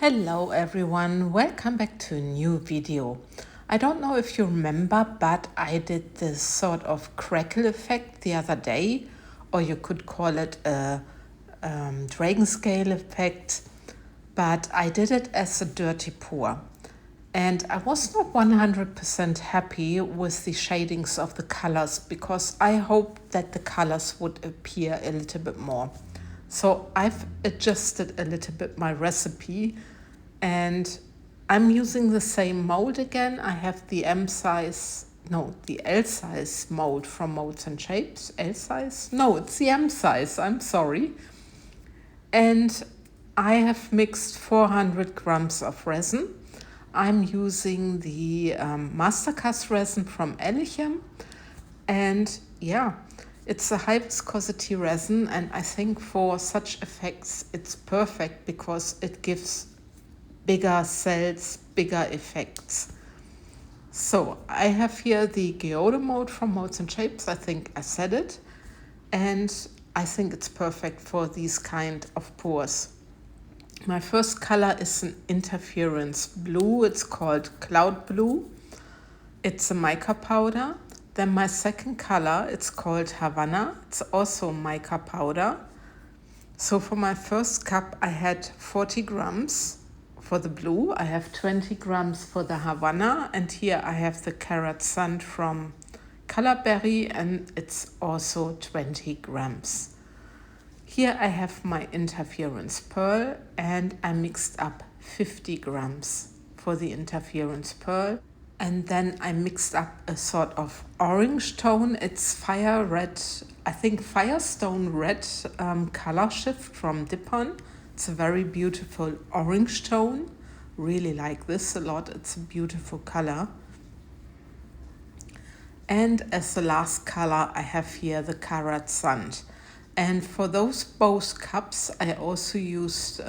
Hello everyone, welcome back to a new video. I don't know if you remember, but I did this sort of crackle effect the other day, or you could call it a dragon scale effect, but I did it as a dirty pour. And I was not 100% happy with the shadings of the colors because I hoped that the colors would appear a little bit more. So I've adjusted a little bit my recipe and I'm using the same mold again. I have the L size mold from MoldsandShapes. L size? No, it's the M size, I'm sorry. And I have mixed 400 grams of resin. I'm using the Mastercast resin from Elichem. And yeah, it's a high viscosity resin, and I think for such effects it's perfect because it gives bigger cells, bigger effects. So I have here the Geode mold from MoldsandShapes. I think I said it, and I think it's perfect for these kind of pours. My first color is an interference blue. It's called Cloud Blue. It's a mica powder. Then my second color, it's called Havana. It's also mica powder. So for my first cup, I had 40 grams for the blue. I have 20 grams for the Havana. And here I have the Carrot Sand from Colorberry, and it's also 20 grams. Here I have my interference pearl, and I mixed up 50 grams for the interference pearl. And then I mixed up a sort of orange tone. It's fire red, I think Firestone red color shift from Dipon. It's a very beautiful orange tone. Really like this a lot. It's a beautiful color. And as the last color, I have here the Carrot Sand. And for those both cups, I also used,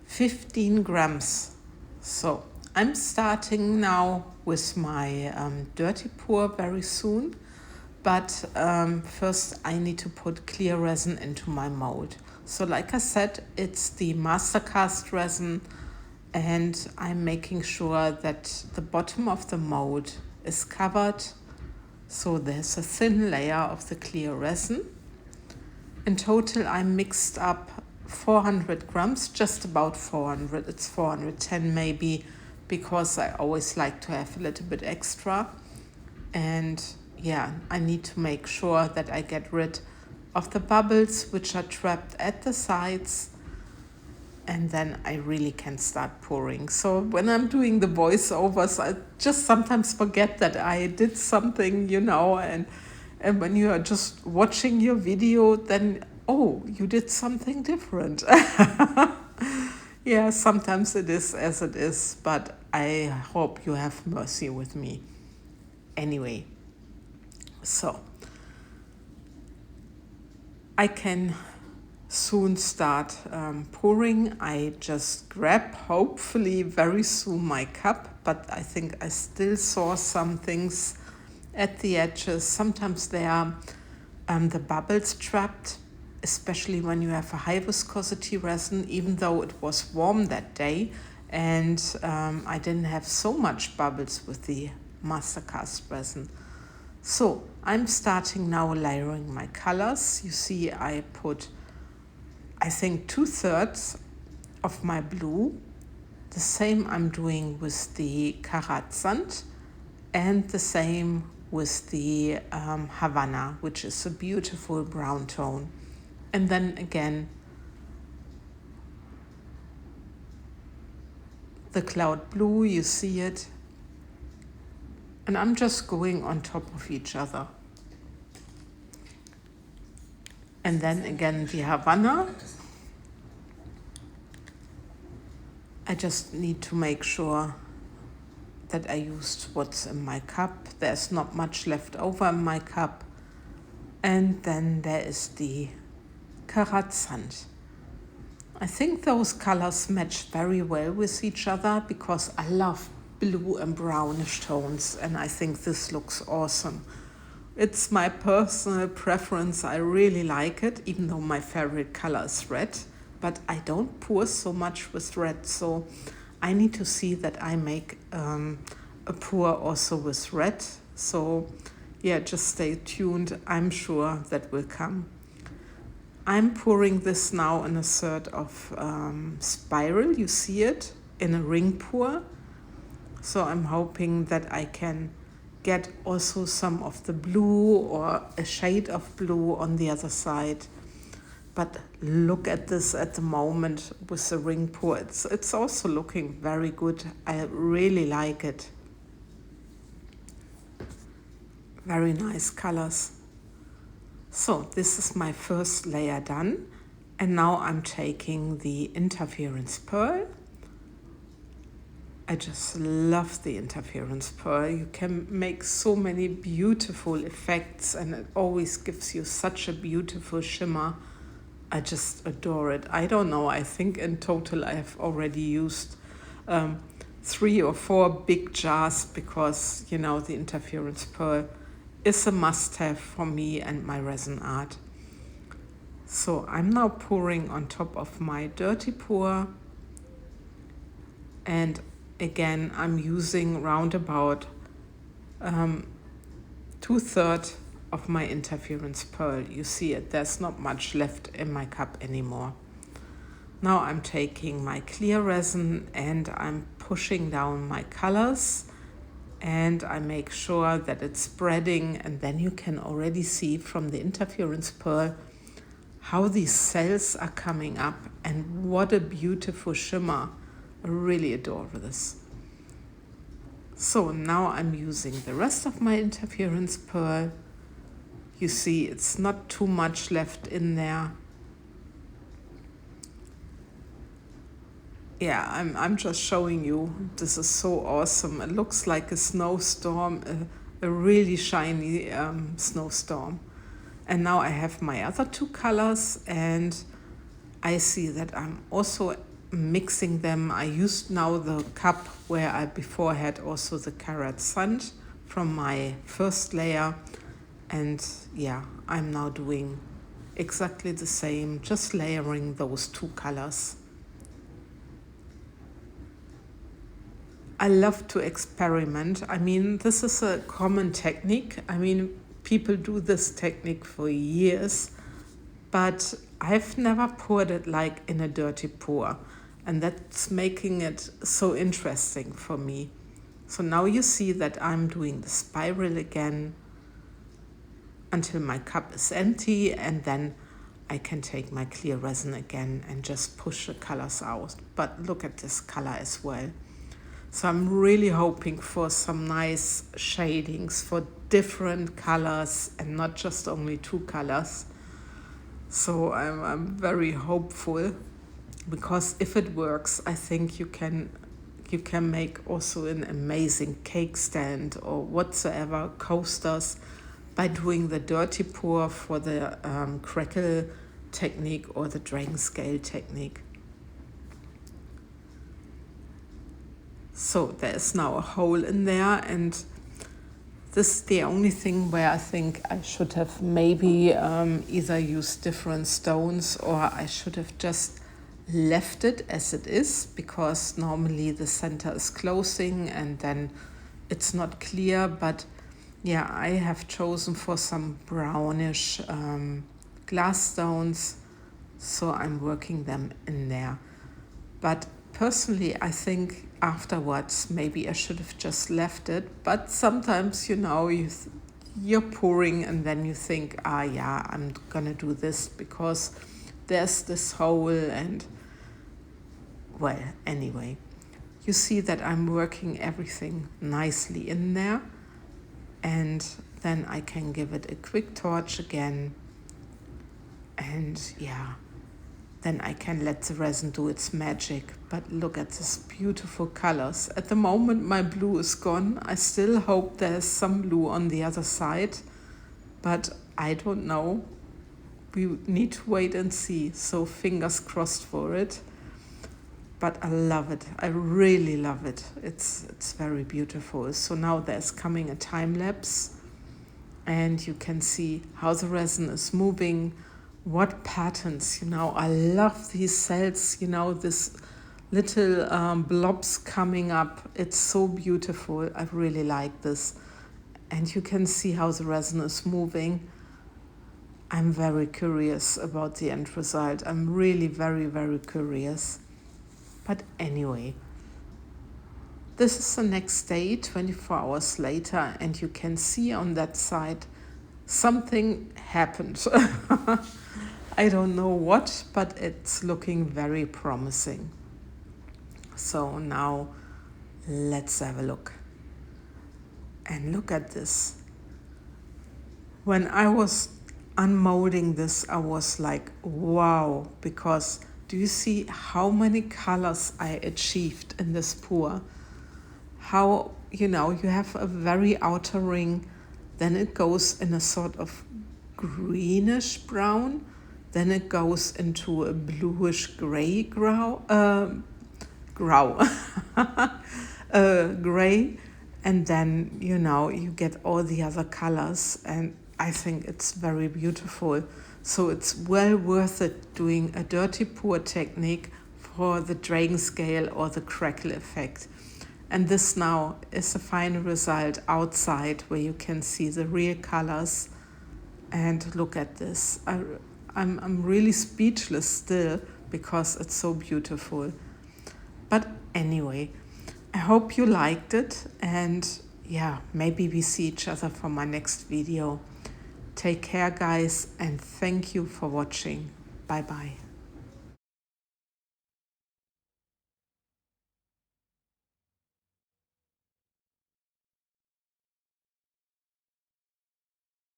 15 grams. So I'm starting now with my dirty pour very soon, but first I need to put clear resin into my mold. So like I said, it's the Mastercast resin, and I'm making sure that the bottom of the mold is covered. So there's a thin layer of the clear resin. In total, I mixed up 400 grams, just about 400. It's 410 maybe, because I always like to have a little bit extra. And yeah, I need to make sure that I get rid of the bubbles which are trapped at the sides, and then I really can start pouring. So when I'm doing the voiceovers, I just sometimes forget that I did something, and when you are just watching your video, then, oh, you did something different. Yeah, sometimes it is as it is, but I hope you have mercy with me. Anyway, so I can soon start pouring. I just grab, hopefully very soon, my cup, but I think I still saw some things at the edges. Sometimes there are the bubbles trapped, especially when you have a high viscosity resin, even though it was warm that day, and I didn't have so much bubbles with the Mastercast resin. So I'm starting now layering my colors. You see I put, I think, 2/3 of my blue. The same I'm doing with the Carrot Sand, and the same with the Havana, which is a beautiful brown tone. And then again, the Cloud Blue, you see it. And I'm just going on top of each other. And then again, the Havana. I just need to make sure that I used what's in my cup. There's not much left over in my cup. And then there is the Carrot Sand. I think those colors match very well with each other because I love blue and brownish tones, and I think this looks awesome. It's my personal preference. I really like it, even though my favorite color is red. but I don't pour so much with red, so I need to see that I make a pour also with red. So yeah, just stay tuned. I'm sure that will come. I'm pouring this now in a sort of spiral. You see it in a ring pour. So I'm hoping that I can get also some of the blue or a shade of blue on the other side. But look at this at the moment with the ring pour. It's also looking very good. I really like it. Very nice colors. So this is my first layer done. And now I'm taking the interference pearl. I just love the interference pearl. You can make so many beautiful effects and it always gives you such a beautiful shimmer. I just adore it. I don't know, I think in total I have already used 3 or 4 big jars because, you know, the interference pearl is a must-have for me and my resin art. So I'm now pouring on top of my dirty pour. And again, I'm using round about 2/3 of my interference pearl. You see it, there's not much left in my cup anymore. Now I'm taking my clear resin and I'm pushing down my colors and I make sure that it's spreading, and then you can already see from the interference pearl how these cells are coming up and what a beautiful shimmer. I really adore this. So now I'm using the rest of my interference pearl. You see it's not too much left in there. Yeah, I'm just showing you. This is so awesome. It looks like a snowstorm, a really shiny snowstorm. And now I have my other 2 colors and I see that I'm also mixing them. I used now the cup where I before had also the carrot sand from my first layer. And yeah, I'm now doing exactly the same, just layering those 2 colors. I love to experiment. I mean, this is a common technique. I mean, people do this technique for years, but I've never poured it like in a dirty pour. And that's making it so interesting for me. So now you see that I'm doing the spiral again until my cup is empty, and then I can take my clear resin again and just push the colors out. But look at this color as well. So I'm really hoping for some nice shadings for different colors and not just only 2 colors. So I'm very hopeful, because if it works, I think you can make also an amazing cake stand or whatsoever, coasters, by doing the dirty pour for the crackle technique or the dragon scale technique. So there's now a hole in there, and this is the only thing where I think I should have maybe either used different stones, or I should have just left it as it is, because normally the center is closing and then it's not clear. But yeah, I have chosen for some brownish glass stones, so I'm working them in there. But personally, I think afterwards maybe I should have just left it. But sometimes, you know, you're pouring and then you think, yeah, I'm gonna do this because there's this hole. And well, anyway, you see that I'm working everything nicely in there, and then I can give it a quick torch again, and yeah, then I can let the resin do its magic. But look at these beautiful colors. At the moment my blue is gone. I still hope there's some blue on the other side, but I don't know. We need to wait and see, so fingers crossed for it. But I love it. I really love it. It's very beautiful. So now there's coming a time lapse, and you can see how the resin is moving What patterns, you know, I love these cells, you know, this little blobs coming up. It's so beautiful. I really like this. And you can see how the resin is moving. I'm very curious about the end result. I'm really very, very curious. But anyway, this is the next day, 24 hours later, and you can see on that side something happened. I don't know what, but it's looking very promising. So now let's have a look. And look at this. When I was unmolding this, I was like, wow, because do you see how many colors I achieved in this pour? How, you know, you have a very outer ring, then it goes in a sort of greenish brown, then it goes into a bluish gray gray, and then, you know, you get all the other colors, and I think it's very beautiful. So it's well worth it doing a dirty pour technique for the drain scale or the crackle effect. And this now is the final result outside, where you can see the real colors. And look at this. I'm really speechless still, because it's so beautiful. But anyway, I hope you liked it, and yeah, maybe we see each other for my next video. Take care, guys, and thank you for watching. Bye bye.